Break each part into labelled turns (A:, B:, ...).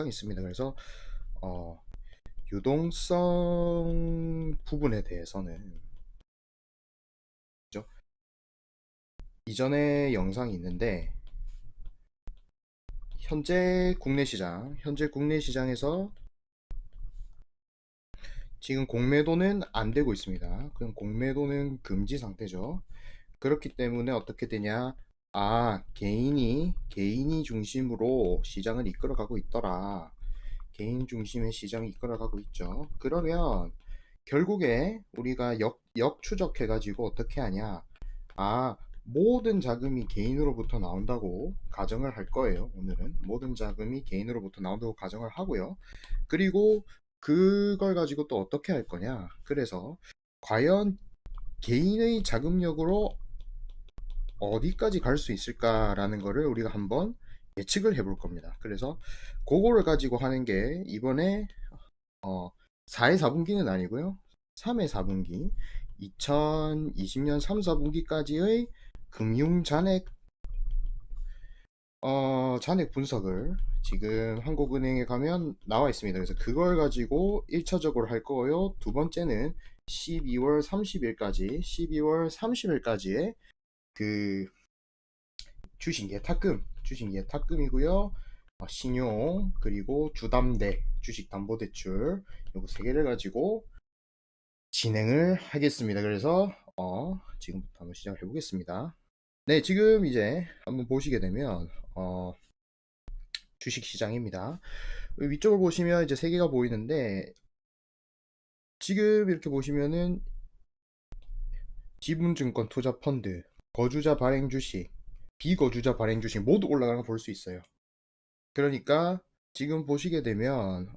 A: 있습니다. 그래서 유동성 부분에 대해서는 그죠? 이전에 영상이 있는데 현재 국내 시장에서 지금 공매도는 안 되고 있습니다. 그럼 공매도는 금지 상태죠. 그렇기 때문에 어떻게 되냐? 개인이 중심으로 시장을 이끌어가고 있더라. 개인 중심의 시장이 이끌어가고 있죠. 그러면 결국에 우리가 역추적해가지고 어떻게 하냐? 아, 모든 자금이 개인으로부터 나온다고 가정을 할 거예요. 오늘은 모든 자금이 개인으로부터 나온다고 가정을 하고요. 그리고 그걸 가지고 또 어떻게 할 거냐? 그래서 과연 개인의 자금력으로 어디까지 갈 수 있을까라는 거를 우리가 한번 예측을 해볼 겁니다. 그래서 그거를 가지고 하는 게 이번에 4회 4분기는 아니고요. 3회 4분기 2020년 3, 4분기까지의 금융 잔액 분석을 지금 한국은행에 가면 나와 있습니다. 그래서 그걸 가지고 1차적으로 할 거고요. 두 번째는 12월 30일까지의 그 주식 예탁금이고요. 신용 그리고 주담대 주식담보대출 요거 세 개를 가지고 진행을 하겠습니다. 그래서 지금부터 한번 시작해 보겠습니다. 네, 지금 이제 한번 보시게 되면 주식 시장입니다. 위쪽을 보시면 이제 세 개가 보이는데 지금 이렇게 보시면은 지분증권 투자 펀드, 거주자 발행 주식, 비거주자 발행 주식 모두 올라가는 거 볼 수 있어요. 그러니까 지금 보시게 되면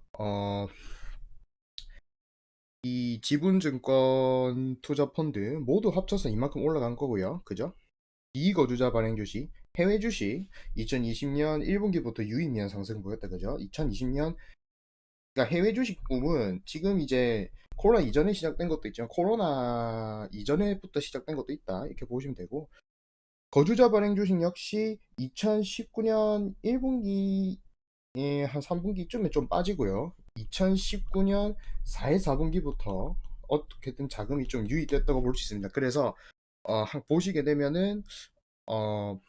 A: 이 지분증권 투자 펀드 모두 합쳐서 이만큼 올라간 거고요. 그죠? 비거주자 발행 주식, 해외 주식 2020년 1분기부터 유입면 상승 보였다. 그죠? 2020년 그러니까 해외 주식 붐은 지금 이제 코로나 이전에 시작된 것도 있지만 코로나 이전에부터 시작된 것도 있다. 이렇게 보시면 되고 거주자 발행 주식 역시 2019년 1분기 한 3분기쯤에 좀 빠지고요. 2019년 4회 4분기부터 어떻게든 자금이 좀 유입됐다고 볼 수 있습니다. 그래서 보시게 되면은 어,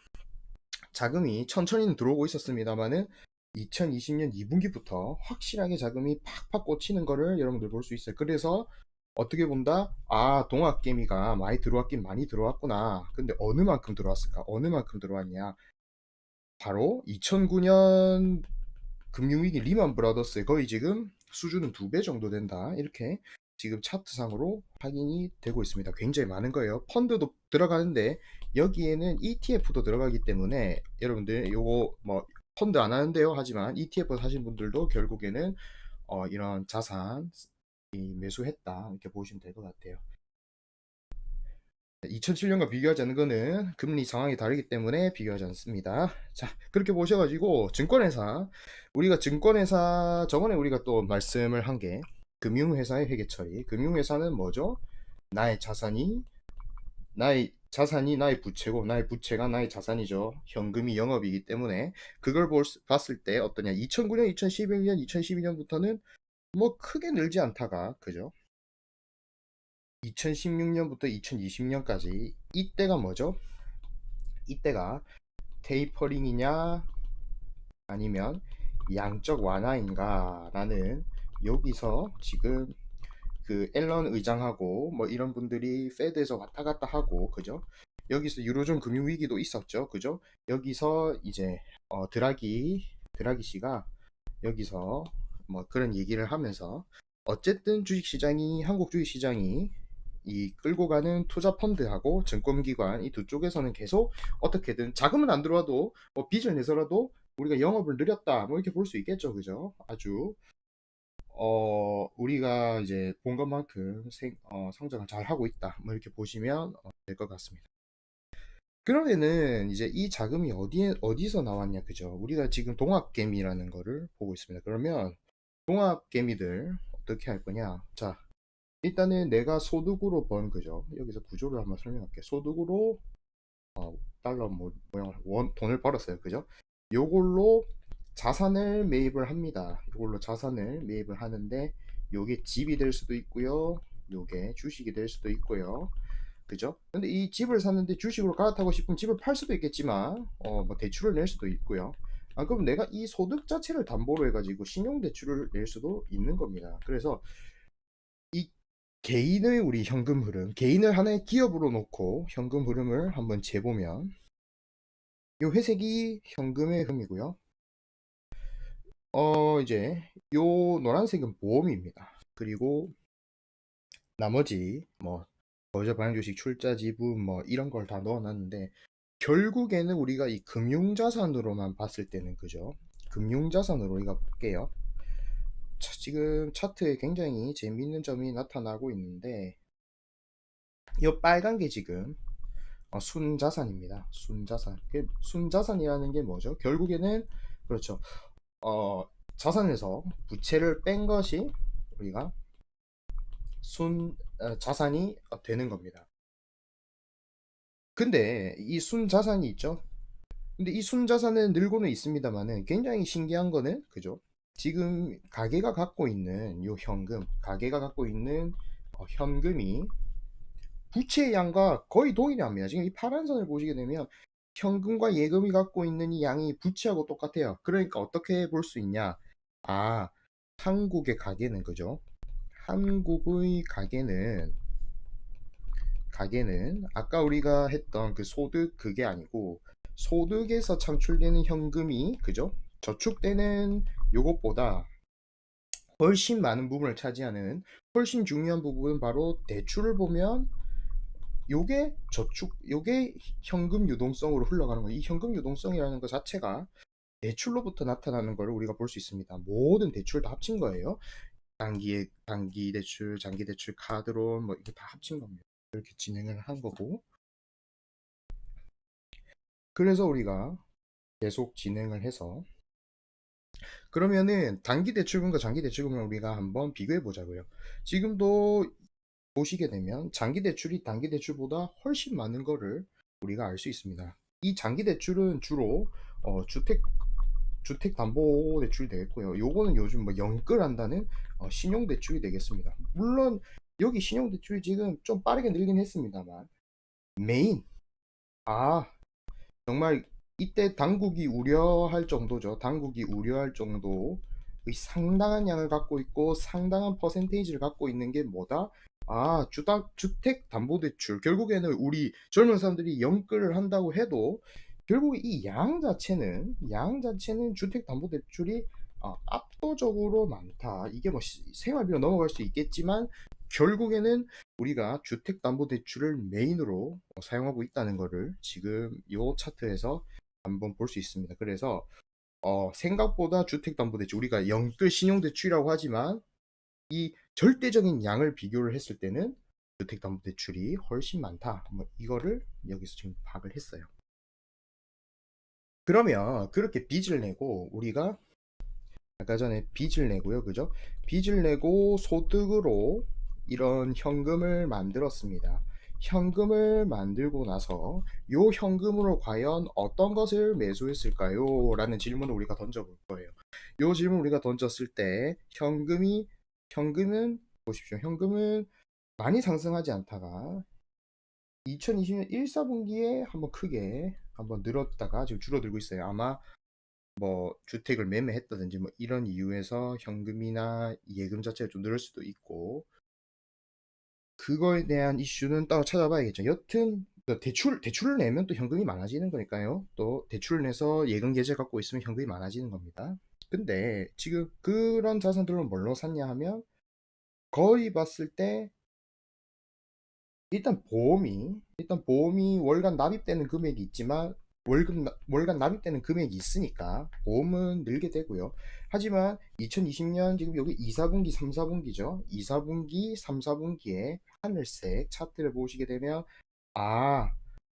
A: 자금이 천천히는 들어오고 있었습니다만은 2020년 2분기부터 확실하게 자금이 팍팍 꽂히는 거를 여러분들 볼 수 있어요. 그래서 어떻게 본다? 동학개미가 많이 들어왔긴 많이 들어왔구나. 근데 어느 만큼 들어왔을까? 어느 만큼 들어왔냐? 바로 2009년 금융위기 리만 브라더스의 거의 지금 수준은 2배 정도 된다. 이렇게 지금 차트상으로 확인이 되고 있습니다. 굉장히 많은 거예요. 펀드도 들어가는데 여기에는 ETF도 들어가기 때문에 여러분들 요거 뭐 펀드 안 하는데요. 하지만 ETF 사신 분들도 결국에는 이런 자산 매수했다. 이렇게 보시면 될 것 같아요. 2007년과 비교하지 않는 거는 금리 상황이 다르기 때문에 비교하지 않습니다. 자, 그렇게 보셔가지고 증권회사 우리가 증권회사 저번에 우리가 또 말씀을 한 게 금융회사의 회계 처리. 금융회사는 뭐죠? 나의 자산이 나의 부채고 나의 부채가 나의 자산이죠. 현금이 영업이기 때문에 그걸 봤을 때 어떠냐? 2009년, 2011년, 2012년부터는 뭐 크게 늘지 않다가 그죠? 2016년부터 2020년까지 이때가 뭐죠? 이때가 테이퍼링이냐 아니면 양적 완화인가 라는 여기서 지금 그 앨런 의장하고 뭐 이런 분들이 페드에서 왔다 갔다 하고 그죠? 여기서 유로존 금융위기도 있었죠. 그죠? 여기서 이제 드라기 씨가 여기서 뭐 그런 얘기를 하면서 어쨌든 한국 주식시장이 이 끌고 가는 투자 펀드하고 증권기관 이 두 쪽에서는 계속 어떻게든 자금은 안 들어와도 뭐 빚을 내서라도 우리가 영업을 늘렸다 뭐 이렇게 볼 수 있겠죠. 그죠? 아주 우리가 이제 본 것만큼 성장을 잘 하고 있다 뭐 이렇게 보시면 될 것 같습니다. 그러면은 이제 이 자금이 어디서 나왔냐 그죠? 우리가 지금 동학개미라는 거를 보고 있습니다. 그러면 동학개미들 어떻게 할 거냐? 자, 일단은 내가 소득으로 번 그죠? 여기서 구조를 한번 설명할게요. 소득으로 달러 모양을 돈을 벌었어요. 그죠? 요걸로 자산을 매입을 합니다. 이걸로 자산을 매입을 하는데 요게 집이 될 수도 있고요. 요게 주식이 될 수도 있고요. 그죠? 근데 이 집을 샀는데 주식으로 갈아타고 싶으면 집을 팔 수도 있겠지만 뭐 대출을 낼 수도 있고요. 그럼 내가 이 소득 자체를 담보로 해가지고 신용대출을 낼 수도 있는 겁니다. 그래서 이 개인의 우리 현금 흐름, 개인을 하나의 기업으로 놓고 현금 흐름을 한번 재보면 요 회색이 현금의 흐름이고요. 이제 요 노란색은 보험입니다. 그리고 나머지 뭐 거저 반영주식, 출자 지분 뭐 이런 걸 다 넣어놨는데 결국에는 우리가 이 금융자산으로만 봤을 때는 그죠? 금융자산으로 우리가 볼게요. 지금 차트에 굉장히 재미있는 점이 나타나고 있는데 이 빨간 게 지금 순자산입니다. 순자산. 순자산이라는 게 뭐죠? 결국에는 그렇죠. 자산에서 부채를 뺀 것이 우리가 자산이 되는 겁니다. 근데 이 순자산이 있죠. 근데 이 순자산은 늘고는 있습니다만은 굉장히 신기한 거는 그죠? 지금 가게가 갖고 있는 요 현금, 가게가 갖고 있는 현금이 부채의 양과 거의 동일합니다. 지금 이 파란 선을 보시게 되면 현금과 예금이 갖고 있는 이 양이 부채하고 똑같아요. 그러니까 어떻게 볼 수 있냐? 아, 한국의 가게는 그죠? 한국의 가게는 아까 우리가 했던 그 소득 그게 아니고 소득에서 창출되는 현금이 그죠? 저축되는 요것보다 훨씬 많은 부분을 차지하는 훨씬 중요한 부분은 바로 대출을 보면 요게 현금 유동성으로 흘러가는 거예요. 이 현금 유동성이라는 것 자체가 대출로부터 나타나는 걸 우리가 볼 수 있습니다. 모든 대출 다 합친 거예요. 단기 대출, 장기 대출, 카드론 뭐 이게 다 합친 겁니다. 이렇게 진행을 한 거고. 그래서 우리가 계속 진행을 해서 그러면은 단기 대출금과 장기 대출금을 우리가 한번 비교해 보자고요. 지금도 보시게 되면 장기 대출이 단기 대출보다 훨씬 많은 거를 우리가 알 수 있습니다. 이 장기 대출은 주로 주택 담보 대출이 되겠고요. 요거는 요즘 뭐 영끌한다는 신용 대출이 되겠습니다. 물론 여기 신용 대출이 지금 좀 빠르게 늘긴 했습니다만 메인 아 정말 이때 당국이 우려할 정도죠. 당국이 우려할 정도의 상당한 양을 갖고 있고 상당한 퍼센테이지를 갖고 있는 게 뭐다? 주택담보대출. 결국에는 우리 젊은 사람들이 영끌을 한다고 해도 결국 이 양 자체는 주택담보대출이 압도적으로 많다. 이게 뭐 생활비로 넘어갈 수 있겠지만 결국에는 우리가 주택담보대출을 메인으로 사용하고 있다는 것을 지금 이 차트에서 한번 볼 수 있습니다. 그래서 생각보다 주택담보대출 우리가 영끌 신용대출이라고 하지만 이 절대적인 양을 비교를 했을 때는 주택담보대출이 훨씬 많다. 뭐 이거를 여기서 지금 파악을 했어요. 그러면 그렇게 빚을 내고 우리가 아까 전에 빚을 내고요, 그죠? 빚을 내고 소득으로 이런 현금을 만들었습니다. 현금을 만들고 나서 요 현금으로 과연 어떤 것을 매수했을까요? 라는 질문을 우리가 던져볼 거예요. 요 질문 우리가 던졌을 때 현금은 보십시오. 현금은 많이 상승하지 않다가 2020년 1, 4분기에 한번 크게 한번 늘었다가 지금 줄어들고 있어요. 아마 뭐 주택을 매매했다든지 뭐 이런 이유에서 현금이나 예금 자체가 좀 늘을 수도 있고 그거에 대한 이슈는 따로 찾아봐야겠죠. 여튼 대출을 내면 또 현금이 많아지는 거니까요. 또 대출을 내서 예금 계좌 갖고 있으면 현금이 많아지는 겁니다. 근데 지금 그런 자산들은 뭘로 샀냐 하면 거의 봤을 때 일단 보험이 월간 납입되는 금액이 있지만 월간 납입되는 금액이 있으니까 보험은 늘게 되고요. 하지만 2020년 지금 여기 2, 4분기, 3, 4분기죠. 2, 4분기, 3, 4분기에 하늘색 차트를 보시게 되면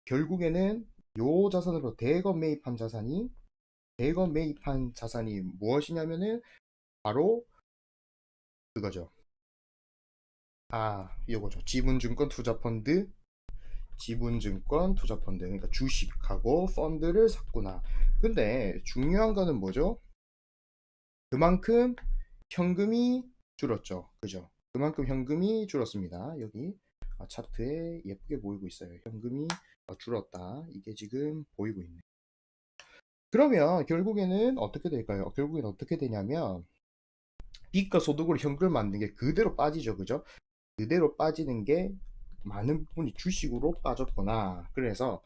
A: 결국에는 요 자산으로 대거 매입한 자산이 무엇이냐면은 바로 그거죠. 요거죠. 지분증권 투자펀드, 그러니까 주식하고 펀드를 샀구나. 근데 중요한 거는 뭐죠? 그만큼 현금이 줄었죠. 그죠? 그만큼 현금이 줄었습니다. 여기 차트에 예쁘게 보이고 있어요. 현금이 줄었다. 이게 지금 보이고 있네. 그러면 결국에는 어떻게 될까요? 결국엔 어떻게 되냐면 빚과 소득으로 현금을 만든 게 그대로 빠지죠. 그죠? 그대로 빠지는 게 많은 부분이 주식으로 빠졌구나. 그래서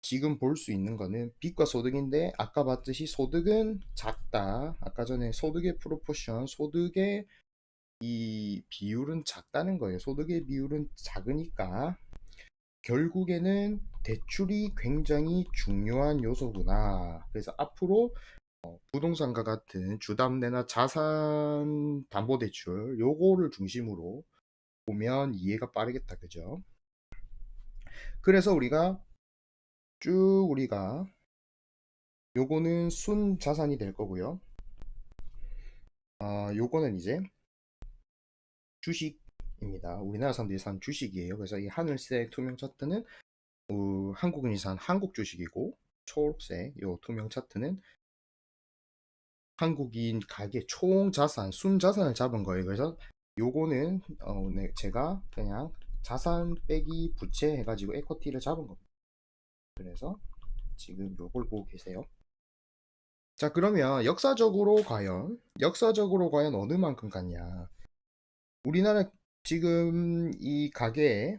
A: 지금 볼 수 있는 거는 빚과 소득인데 아까 봤듯이 소득은 작다. 아까 전에 소득의 프로포션, 소득의 이 비율은 작다는 거예요. 소득의 비율은 작으니까 결국에는 대출이 굉장히 중요한 요소구나. 그래서 앞으로 부동산과 같은 주담대나 자산 담보대출 요거를 중심으로 보면 이해가 빠르겠다. 그죠? 그래서 우리가 요거는 순 자산이 될 거고요. 요거는 이제 주식입니다. 우리나라 사람들이 산 주식이에요. 그래서 이 하늘색 투명 차트는 한국인이 산 한국 주식이고, 초록색 요 투명 차트는 한국인 가계 총 자산, 순 자산을 잡은 거예요. 그래서 요거는 네, 제가 그냥 자산 빼기 부채 해가지고 에쿼티를 잡은 겁니다. 그래서 지금 요걸 보고 계세요. 자, 그러면 역사적으로 과연 어느 만큼 갔냐? 우리나라 지금 이 가계에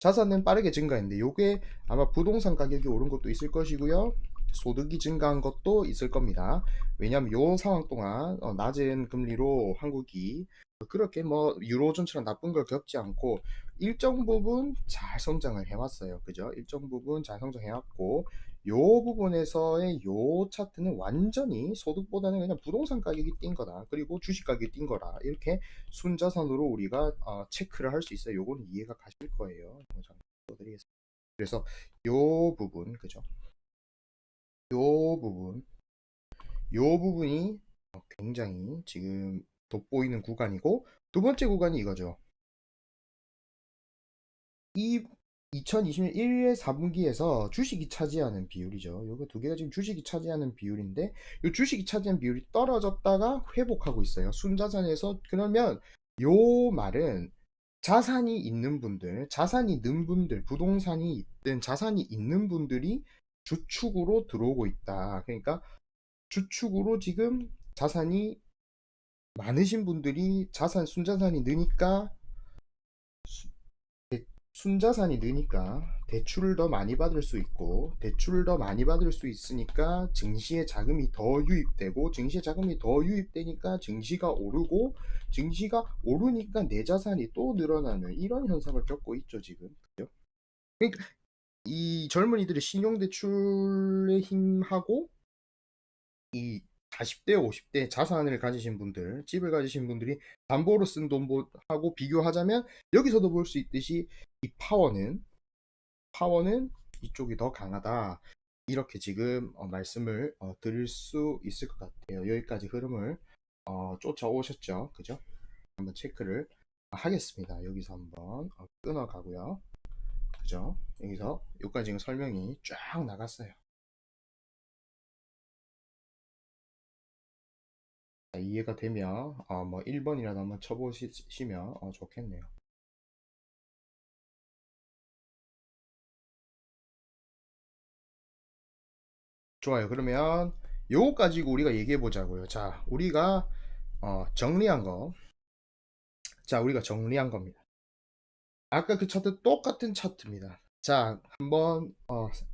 A: 자산은 빠르게 증가했는데 요게 아마 부동산 가격이 오른 것도 있을 것이고요. 소득이 증가한 것도 있을 겁니다. 왜냐하면 요 상황 동안 낮은 금리로 한국이 그렇게 뭐 유로존처럼 나쁜 걸 겪지 않고 일정 부분 잘 성장을 해왔어요. 그죠? 일정 부분 잘 성장해왔고 요 부분에서의 요 차트는 완전히 소득보다는 그냥 부동산 가격이 뛴 거다. 그리고 주식 가격이 뛴 거라. 이렇게 순자산으로 우리가 체크를 할 수 있어요. 요거는 이해가 가실 거예요. 잠깐 보여드리겠습니다. 그래서 요 부분, 그죠? 요 부분, 요 부분이 굉장히 지금 돋보이는 구간이고, 두 번째 구간이 이거죠. 이 2021년 4분기에서 주식이 차지하는 비율이죠. 요거 두 개가 지금 주식이 차지하는 비율인데, 요 주식이 차지하는 비율이 떨어졌다가 회복하고 있어요. 순자산에서. 그러면 요 말은 자산이 있는 분들, 부동산이 있든 자산이 있는 분들이 주축으로 들어오고 있다. 그러니까 주축으로 지금 자산이 많으신 분들이 순자산이 느니까 순자산이 느니까 대출을 더 많이 받을 수 있고, 대출을 더 많이 받을 수 있으니까 증시에 자금이 더 유입되고, 증시에 자금이 더 유입되니까 증시가 오르고, 증시가 오르니까 내 자산이 또 늘어나는 이런 현상을 겪고 있죠 지금. 그죠? 그러니까 이 젊은이들의 신용대출의 힘하고 이 40대, 50대 자산을 가지신 분들, 집을 가지신 분들이 담보로 쓴 돈하고 비교하자면 여기서도 볼 수 있듯이 이 파워는 이쪽이 더 강하다. 이렇게 지금 말씀을 드릴 수 있을 것 같아요. 여기까지 흐름을 쫓아오셨죠? 그죠? 한번 체크를 하겠습니다. 여기서 한번 끊어가고요. 그죠? 여기서 여기까지 지금 설명이 쫙 나갔어요. 이해가 되면 뭐 1번이라도 한번 쳐보시면 좋겠네요. 좋아요. 그러면 요거 가지고 우리가 얘기해 보자고요. 자, 우리가 정리한 거. 자, 우리가 정리한 겁니다. 아까 그 차트 똑같은 차트입니다. 자, 한번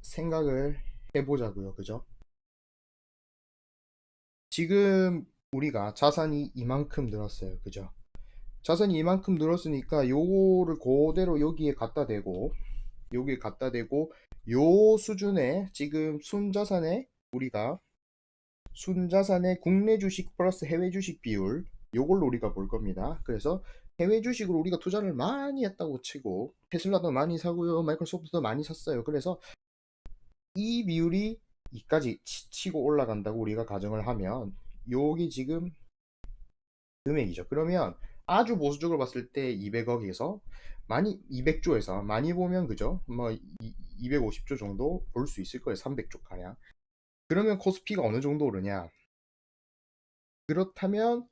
A: 생각을 해보자고요. 그죠? 지금 우리가 자산이 이만큼 늘었어요. 그죠? 자산이 이만큼 늘었으니까 요거를 그대로 여기에 갖다 대고 요 수준의 지금 순자산의 국내 주식 플러스 해외 주식 비율 요걸로 우리가 볼 겁니다. 그래서 해외 주식으로 우리가 투자를 많이 했다고 치고 테슬라도 많이 사고요. 마이크로소프트도 많이 샀어요. 그래서 이 비율이 이까지 치고 올라간다고 우리가 가정을 하면 요게 지금 금액이죠. 그러면 아주 보수적으로 봤을 때 200억에서 200조에서 많이 보면 그죠? 뭐 250조 정도 볼 수 있을 거예요. 300조 가량. 그러면 코스피가 어느 정도 오르냐? 그렇다면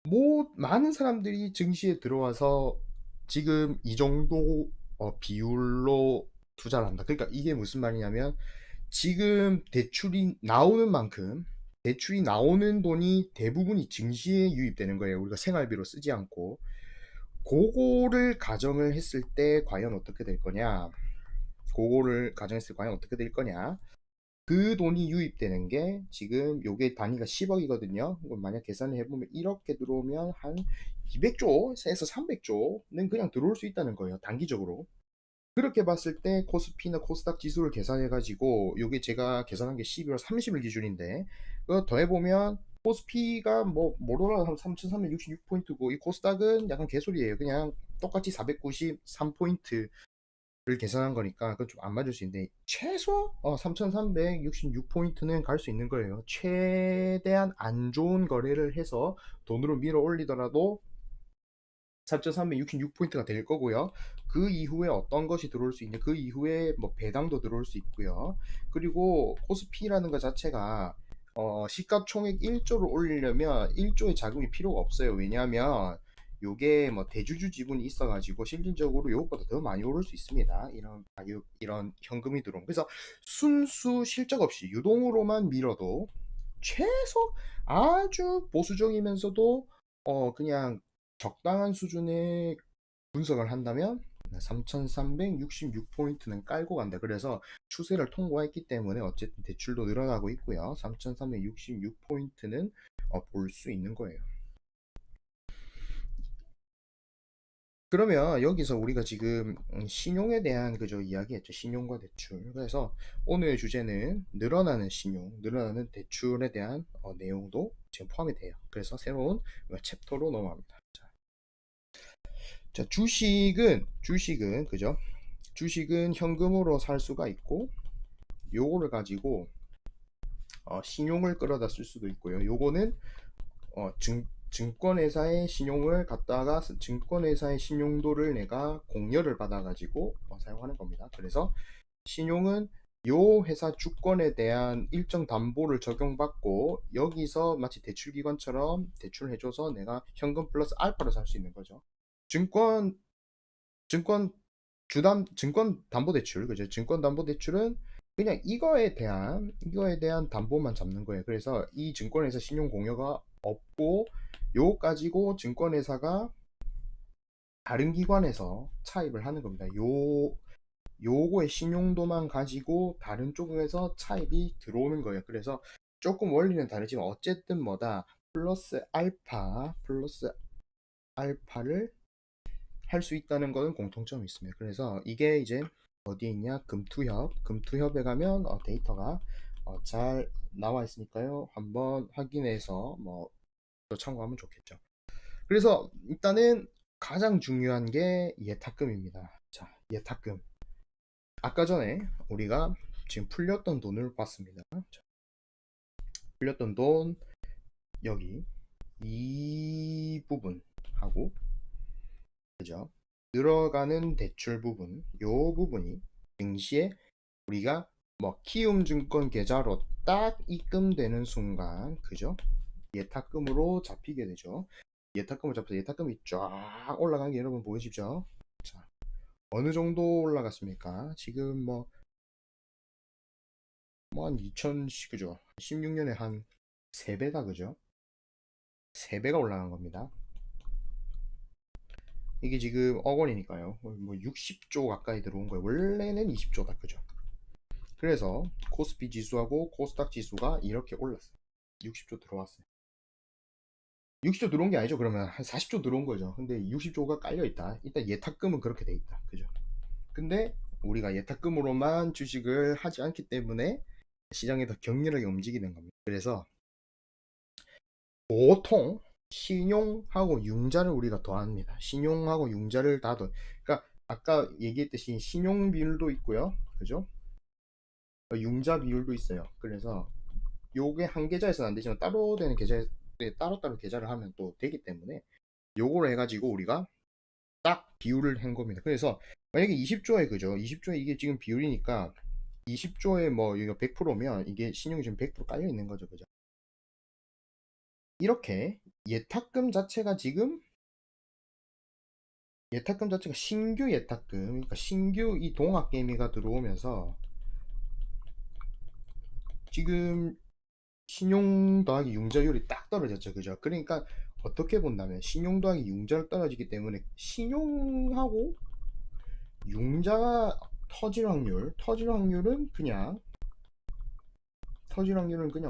A: 뭐 많은 사람들이 증시에 들어와서 지금 이 정도 비율로 투자를 한다. 그러니까 이게 무슨 말이냐면 지금 대출이 나오는 돈이 대부분이 증시에 유입되는 거예요. 우리가 생활비로 쓰지 않고. 그거를 가정을 했을 때 과연 어떻게 될 거냐? 그거를 가정했을 때 과연 어떻게 될 거냐? 그 돈이 유입되는 게 지금 요게 단위가 10억이거든요. 만약 계산을 해보면 이렇게 들어오면 한 200조에서 300조는 그냥 들어올 수 있다는 거예요. 단기적으로. 그렇게 봤을 때 코스피나 코스닥 지수를 계산해 가지고 요게 제가 계산한 게 12월 30일 기준인데 그거 더해보면 코스피가 뭐 모로라 한 3366포인트고 이 코스닥은 약간 개소리예요. 그냥 똑같이 493포인트를 계산한 거니까 그건 좀 안 맞을 수 있는데 최소 3366포인트는 갈 수 있는 거예요. 최대한 안 좋은 거래를 해서 돈으로 밀어 올리더라도 4,366포인트가 될 거고요. 그 이후에 어떤 것이 들어올 수 있냐? 그 이후에 뭐 배당도 들어올 수 있고요. 그리고 코스피라는 것 자체가 시가총액 1조를 올리려면 1조의 자금이 필요가 없어요. 왜냐하면 요게 뭐 대주주 지분이 있어가지고 실질적으로 요것보다 더 많이 오를 수 있습니다. 이런 가격, 이런 현금이 들어오면. 그래서 순수 실적 없이 유동으로만 밀어도 최소 아주 보수적이면서도 그냥 적당한 수준의 분석을 한다면 3366포인트는 깔고 간다. 그래서 추세를 통과했기 때문에 어쨌든 대출도 늘어나고 있고요. 3366포인트는 볼 수 있는 거예요. 그러면 여기서 우리가 지금 신용에 대한 그저 이야기했죠. 신용과 대출. 그래서 오늘 주제는 늘어나는 신용, 늘어나는 대출에 대한 내용도 지금 포함이 돼요. 그래서 새로운 챕터로 넘어갑니다. 자, 주식은 그죠? 주식은 현금으로 살 수가 있고 요거를 가지고 신용을 끌어다 쓸 수도 있고요. 요거는 증권회사의 신용을 갖다가 증권회사의 신용도를 내가 공여를 받아가지고 사용하는 겁니다. 그래서 신용은 요 회사 주권에 대한 일정 담보를 적용받고 여기서 마치 대출기관처럼 대출해줘서 내가 현금 플러스 알파를 살 수 있는 거죠. 증권 증권 담보 대출, 그죠? 증권 담보 대출은 그냥 이거에 대한 담보만 잡는 거예요. 그래서 이 증권회사 신용 공여가 없고 요거 가지고 증권회사가 다른 기관에서 차입을 하는 겁니다. 요거의 신용도만 가지고 다른 쪽에서 차입이 들어오는 거예요. 그래서 조금 원리는 다르지만 어쨌든 뭐다 플러스 알파를 할 수 있다는 것은 공통점이 있습니다. 그래서 이게 이제 어디에 있냐? 금투협에 가면 데이터가 잘 나와 있으니까요. 한번 확인해서 뭐 또 참고하면 좋겠죠. 그래서 일단은 가장 중요한 게 예탁금입니다. 자, 예탁금. 아까 전에 우리가 지금 풀렸던 돈을 봤습니다. 자, 풀렸던 돈 여기 이 부분하고 그죠? 들어가는 대출 부분, 요 부분이 증시에 우리가 뭐 키움증권 계좌로 딱 입금되는 순간, 그죠? 예탁금으로 잡히게 되죠. 예탁금을 잡혀서 예탁금이 쫙 올라간 게 여러분 보이시죠? 자, 어느 정도 올라갔습니까? 지금 한 2000, 그죠? 16년에 한 3배가, 그죠? 3배가 올라간 겁니다. 이게 지금 억 원이니까요. 뭐 60조 가까이 들어온 거예요. 원래는 20조다, 그죠? 그래서 코스피 지수하고 코스닥 지수가 이렇게 올랐어요. 60조 들어왔어요. 60조 들어온 게 아니죠. 그러면 한 40조 들어온 거죠. 근데 60조가 깔려 있다. 일단 예탁금은 그렇게 돼 있다. 그죠? 근데 우리가 예탁금으로만 주식을 하지 않기 때문에 시장이 더 격렬하게 움직이는 겁니다. 그래서 보통 신용하고 융자를 우리가 더합니다. 신용하고 융자를 다 더. 그러니까 아까 얘기했듯이 신용 비율도 있고요. 그죠? 융자 비율도 있어요. 그래서 요게 한 계좌에서는 안 되지만 따로 되는 계좌에 따로따로 계좌를 하면 또 되기 때문에 요거를 해가지고 우리가 딱 비율을 한 겁니다. 그래서 만약에 20조에 그죠? 20조에 이게 지금 비율이니까 20조에 뭐 이거 100%면 이게 신용이 지금 100% 깔려 있는 거죠. 그죠? 이렇게 예탁금 자체가 지금 신규 예탁금, 그러니까 신규 이 동학개미가 들어오면서 지금 신용 더하기 융자율이 딱 떨어졌죠. 그죠? 그러니까 어떻게 본다면 신용 더하기 융자율 떨어지기 때문에 신용하고 융자가 터질 확률은 그냥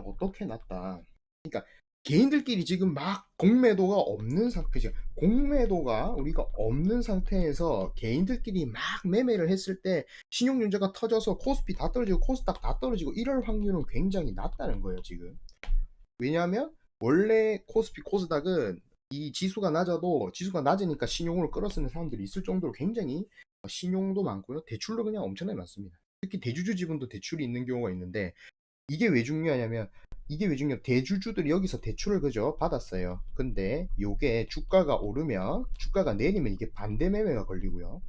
A: 어떻게 났다. 그러니까 개인들끼리 지금 막 공매도가 없는 상태죠. 공매도가 우리가 없는 상태에서 개인들끼리 막 매매를 했을 때 신용융자가 터져서 코스피 다 떨어지고 코스닥 다 떨어지고 이럴 확률은 굉장히 낮다는 거예요, 지금. 왜냐하면 원래 코스피 코스닥은 이 지수가 낮으니까 신용으로 끌어쓰는 사람들이 있을 정도로 굉장히 신용도 많고요. 대출도 그냥 엄청나게 많습니다. 특히 대주주 지분도 대출이 있는 경우가 있는데 이게 왜 중요하냐면 이게 왜 중요? 대주주들이 여기서 대출을 그죠 받았어요. 근데 요게 주가가 오르면 주가가 내리면 이게 반대 매매가 걸리고요.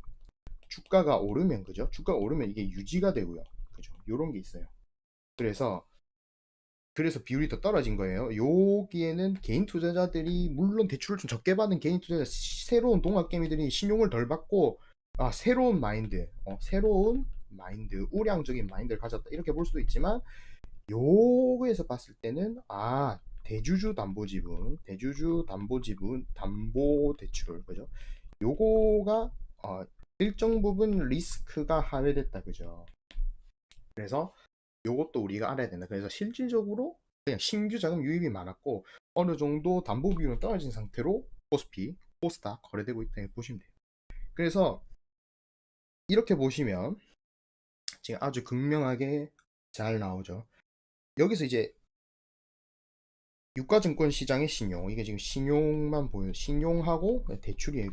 A: 주가가 오르면 그죠? 주가가 오르면 이게 유지가 되고요. 그죠? 요런 게 있어요. 그래서 비율이 더 떨어진 거예요. 여기에는 개인 투자자들이 물론 대출을 좀 적게 받은 개인 투자자 새로운 동학개미들이 신용을 덜 받고 새로운 마인드, 우량적인 마인드를 가졌다 이렇게 볼 수도 있지만 요거에서 봤을 때는 대주주 담보 지분, 담보 대출 그죠? 요거가 일정 부분 리스크가 하회됐다 그죠? 그래서 요것도 우리가 알아야 된다. 그래서 실질적으로 그냥 신규 자금 유입이 많았고 어느 정도 담보 비율은 떨어진 상태로 코스피, 코스닥 거래되고 있다 보시면 돼요. 그래서 이렇게 보시면 지금 아주 극명하게 잘 나오죠. 여기서 이제 유가증권 시장의 신용, 이게 지금 신용만 보여요. 신용하고 대출이에요.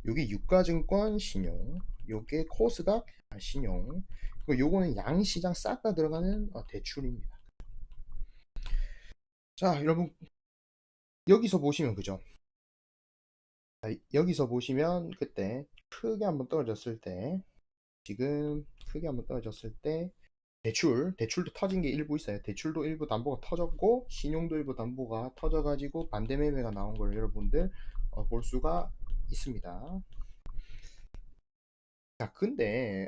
A: 요게 유가증권 신용, 요게 코스닥 신용, 그리고 요거는 양시장 싹 다 들어가는 대출입니다. 자, 여러분 여기서 보시면 그죠? 여기서 보시면 그때 크게 한번 떨어졌을 때 지금 크게 한번 떨어졌을 때 대출도 터진 게 일부 있어요. 대출도 일부 담보가 터졌고 신용도 일부 담보가 터져가지고 반대 매매가 나온 걸 여러분들 볼 수가 있습니다. 자, 근데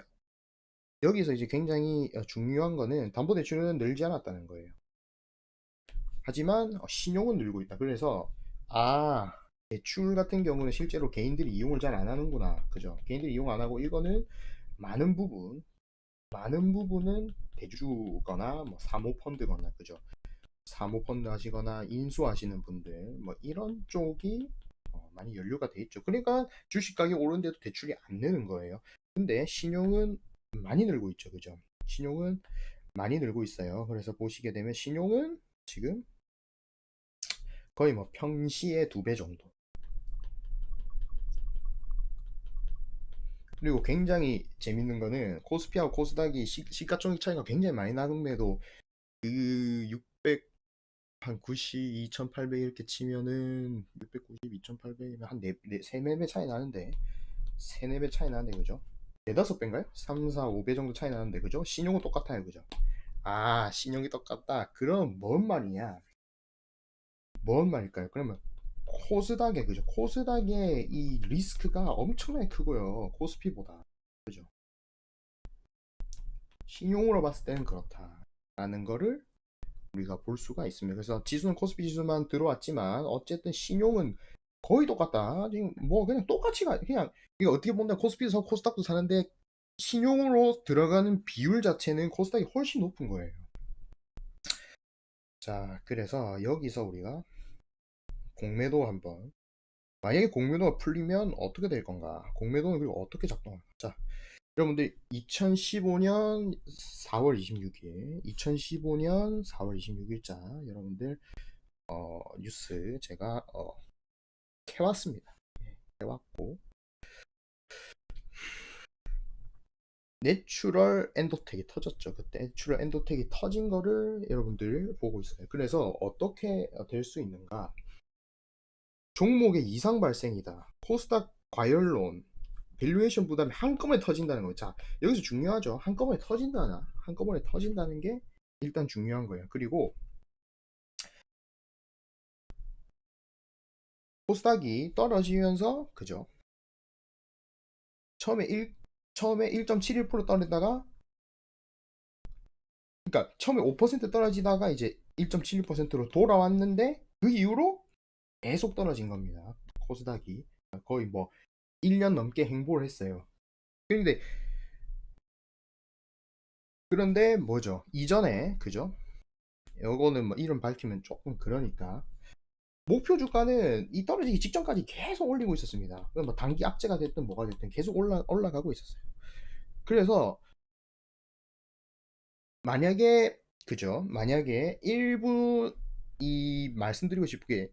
A: 여기서 이제 굉장히 중요한 거는 담보대출은 늘지 않았다는 거예요. 하지만 신용은 늘고 있다. 그래서 대출 같은 경우는 실제로 개인들이 이용을 잘 안 하는구나. 그죠? 개인들이 이용 안 하고 이거는 많은 부분은 대주거나 뭐 사모펀드거나 그죠? 사모펀드 하시거나 인수하시는 분들 뭐 이런 쪽이 많이 연료가 돼 있죠. 그러니까 주식 가격 오르는데도 대출이 안 느는 거예요. 근데 신용은 많이 늘고 있죠. 그죠? 신용은 많이 늘고 있어요. 그래서 보시게 되면 신용은 지금 거의 뭐 평시의 2배 정도. 그리고 굉장히 재밌는 거는 코스피하고 코스닥이 시가총액 차이가 굉장히 많이 나는데도 그 600, 한 90, 2800 이렇게 치면은 690, 2800이면 한 3, 4배 차이 나는데 3, 4배 차이 나는데 그죠? 4, 5배인가요? 3, 4, 5배 정도 차이 나는데 그죠? 신용은 똑같아요 그죠? 신용이 똑같다. 그럼 뭔 말이냐? 뭔 말일까요? 그러면 코스닥에 그죠? 코스닥의 이 리스크가 엄청나게 크고요. 코스피보다. 그죠? 신용으로 봤을 때는 그렇다라는 거를 우리가 볼 수가 있습니다. 그래서 지수는 코스피 지수만 들어왔지만 어쨌든 신용은 거의 똑같다. 지금 뭐 그냥 똑같이 그냥 이거 어떻게 본다 코스피에서 코스닥도 사는데 신용으로 들어가는 비율 자체는 코스닥이 훨씬 높은 거예요. 자, 그래서 여기서 우리가 공매도 한번 만약에 공매도가 풀리면 어떻게 될 건가? 공매도는 그리고 어떻게 작동할까? 자, 여러분들 2015년 4월 26일 2015년 4월 26일자 여러분들 뉴스 제가 캐왔습니다. 캐왔고 내추럴 엔도텍이 터졌죠. 그때 내추럴 엔도텍이 터진 거를 여러분들 보고 있어요. 그래서 어떻게 될 수 있는가? 종목의 이상 발생이다. 코스닥 과열론, 밸류에이션 부담이 한꺼번에 터진다는 거. 자, 여기서 중요하죠. 한꺼번에 터진다는 게 일단 중요한 거예요. 그리고 코스닥이 떨어지면서 그죠? 처음에 1.71% 떨어지다가 그러니까 처음에 5% 떨어지다가 이제 1.71%로 돌아왔는데 그 이후로 계속 떨어진 겁니다. 코스닥이 거의 뭐 1년 넘게 행보를 했어요. 그런데 뭐죠? 이전에 그죠? 요거는 뭐 이름 밝히면 조금 그러니까 목표 주가는 이 떨어지기 직전까지 계속 올리고 있었습니다. 뭐 단기 악재가 됐든 뭐가 됐든 계속 올라가고 있었어요. 그래서 만약에 그죠? 만약에 일부 이 말씀드리고 싶은 게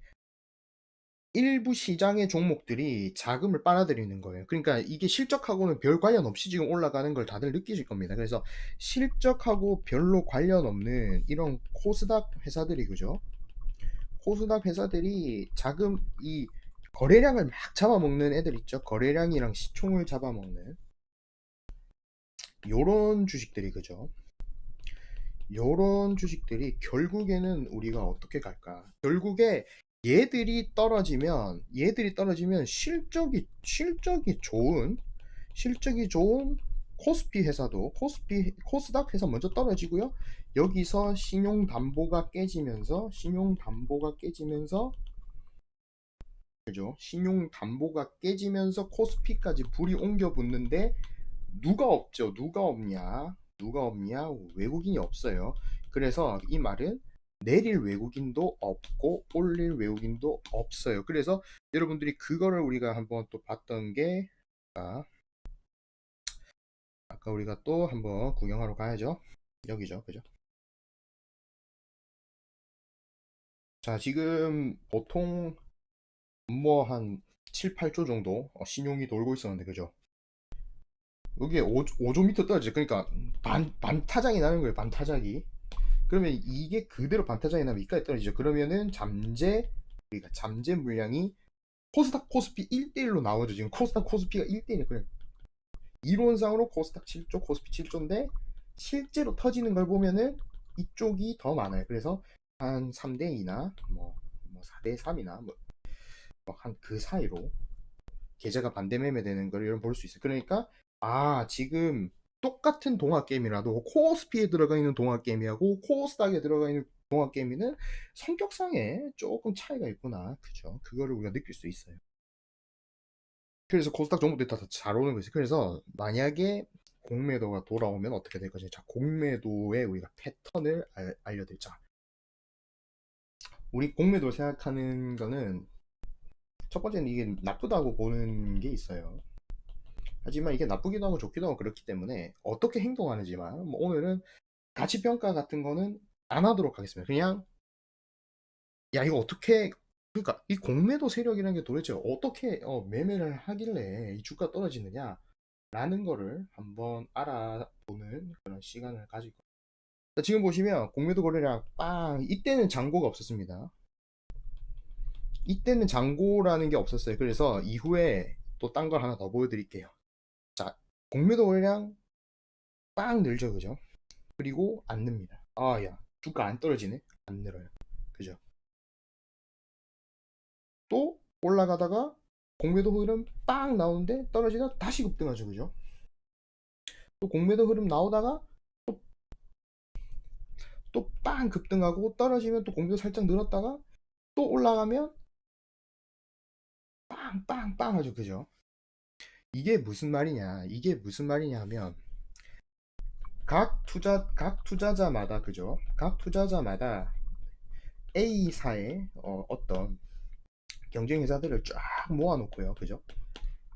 A: 일부 시장의 종목들이 자금을 빨아들이는 거예요. 그러니까 이게 실적하고는 별 관련 없이 지금 올라가는 걸 다들 느끼실 겁니다. 그래서 실적하고 별로 관련 없는 이런 코스닥 회사들이 그죠? 코스닥 회사들이 자금 이 거래량을 막 잡아먹는 애들 있죠. 거래량이랑 시총을 잡아먹는 요런 주식들이 그죠. 요런 주식들이 결국에는 우리가 어떻게 갈까? 결국에 얘들이 떨어지면 실적이 좋은 코스피 회사도 코스닥 회사 먼저 떨어지고요. 여기서 신용담보가 깨지면서 그죠? 신용담보가 깨지면서 코스피까지 불이 옮겨 붙는데 누가 없죠? 누가 없냐? 누가 없냐? 외국인이 없어요. 그래서 이 말은 내릴 외국인도 없고 올릴 외국인도 없어요. 그래서 여러분들이 그거를 우리가 한번 또 봤던 게 아까 우리가 또 한번 구경하러 가야죠. 여기죠. 그죠? 자, 지금 보통 뭐 한 7, 8조 정도 신용이 돌고 있었는데 그죠? 여기에 5조 미터 떨어지 그러니까 반타작이 나는 거예요. 반타작이. 그러면 이게 그대로 반타작이 나면 이까지 떨어지죠. 그러면은 그러니까 잠재 물량이 코스닥 코스피 1대1로 나오죠. 지금 코스닥 코스피가 1대1이에요. 그냥 이론상으로 코스닥 7조 코스피 7조인데 실제로 터지는 걸 보면은 이쪽이 더 많아요. 그래서 한 3대2나 뭐 4대3이나 한 그 사이로 계좌가 반대 매매되는 걸 이런 볼 수 있어요. 그러니까 지금 똑같은 동화 게임이라도 코스피에 들어가 있는 동화 게임이하고 코스닥에 들어가 있는 동화 게임이는 성격상에 조금 차이가 있구나. 그죠? 그거를 우리가 느낄 수 있어요. 그래서 코스닥 종목들이 다 잘 오는 거지. 그래서 만약에 공매도가 돌아오면 어떻게 될 것인지. 자, 공매도의 우리가 패턴을 알려드리자. 우리 공매도를 생각하는 거는 첫 번째는 이게 나쁘다고 보는 게 있어요. 하지만 이게 나쁘기도 하고 좋기도 하고 그렇기 때문에 어떻게 행동하는지만 뭐 오늘은 가치평가 같은 거는 안 하도록 하겠습니다. 그냥 야 이거 어떻게 그러니까 이 공매도 세력이라는 게 도대체 어떻게 매매를 하길래 이 주가 떨어지느냐 라는 거를 한번 알아보는 그런 시간을 가질 겁니다. 지금 보시면 공매도 거래량 빵 이때는 잔고가 없었습니다. 이때는 잔고라는 게 없었어요. 그래서 이후에 또 딴 걸 하나 더 보여드릴게요. 자, 공매도 거래량 빵 늘죠, 그죠? 그리고 안 늡니다. 야, 주가 안 떨어지네? 안 늘어요. 그죠? 또 올라가다가 공매도 흐름 빵 나오는데 떨어지다 다시 급등하죠, 그죠? 또 공매도 흐름 나오다가 또 빵 급등하고 떨어지면 또 공매도 살짝 늘었다가 또 올라가면 빵빵빵 하죠, 그죠? 이게 무슨 말이냐 하면 각 투자자마다 그죠? 각 투자자마다 A사의 어떤 경쟁 회사들을 쫙 모아놓고요, 그죠?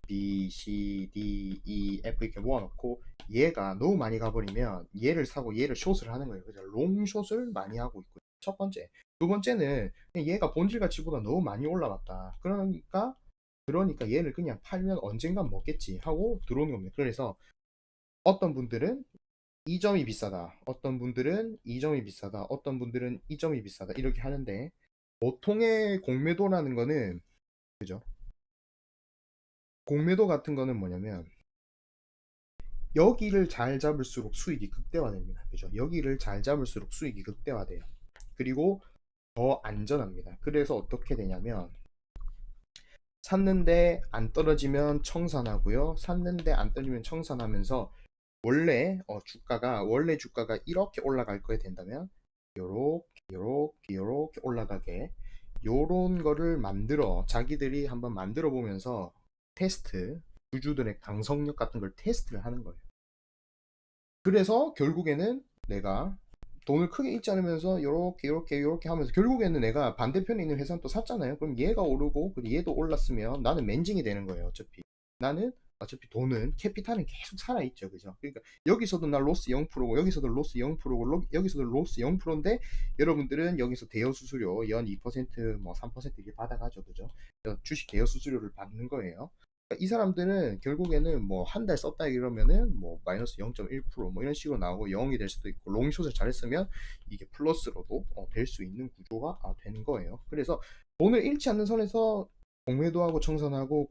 A: B, C, D, E, F 이렇게 모아놓고 얘가 너무 많이 가버리면 얘를 사고 얘를 숏을 하는 거예요. 그죠? 롱숏을 많이 하고 있고요. 첫 번째. 두 번째는 얘가 본질 가치보다 너무 많이 올라갔다. 그러니까 얘를 그냥 팔면 언젠간 먹겠지 하고 들어오는 겁니다. 그래서 어떤 분들은 이 점이 비싸다. 어떤 분들은 이 점이 비싸다. 어떤 분들은 이 점이 비싸다. 이렇게 하는데 보통의 공매도라는 거는 그죠? 공매도 같은 거는 뭐냐면 여기를 잘 잡을수록 수익이 극대화됩니다. 그죠? 여기를 잘 잡을수록 수익이 극대화돼요. 그리고 더 안전합니다. 그래서 어떻게 되냐면 샀는데 안 떨어지면 청산하고요. 샀는데 안 떨어지면 청산하면서 원래 주가가 이렇게 올라갈 거에 된다면 요렇게 올라가게 요런 거를 자기들이 한번 만들어 보면서 테스트, 주주들의 강성력 같은 걸 테스트를 하는 거예요. 그래서 결국에는 내가 돈을 크게 잃지 않으면서 요렇게 하면서 결국에는 내가 반대편에 있는 회사는 또 샀잖아요. 그럼 얘가 오르고 그리고 얘도 올랐으면 나는 맨징이 되는 거예요. 나는 어차피 돈은 캐피탈은 계속 살아있죠. 그죠? 그러니까 여기서도 나 로스 0%고 여기서도 로스 0%고 여기서도 로스 0%인데 여러분들은 여기서 대여 수수료 연 2%뭐 3% 이렇게 받아가죠. 그죠? 주식 대여 수수료를 받는 거예요. 이 사람들은 결국에는 뭐 한 달 썼다 이러면은 뭐 마이너스 0.1%뭐 이런 식으로 나오고 0이 될 수도 있고 롱숏을 잘했으면 이게 플러스로도 될 수 있는 구조가 된 거예요. 그래서 돈을 잃지 않는 선에서 공매도하고 청산하고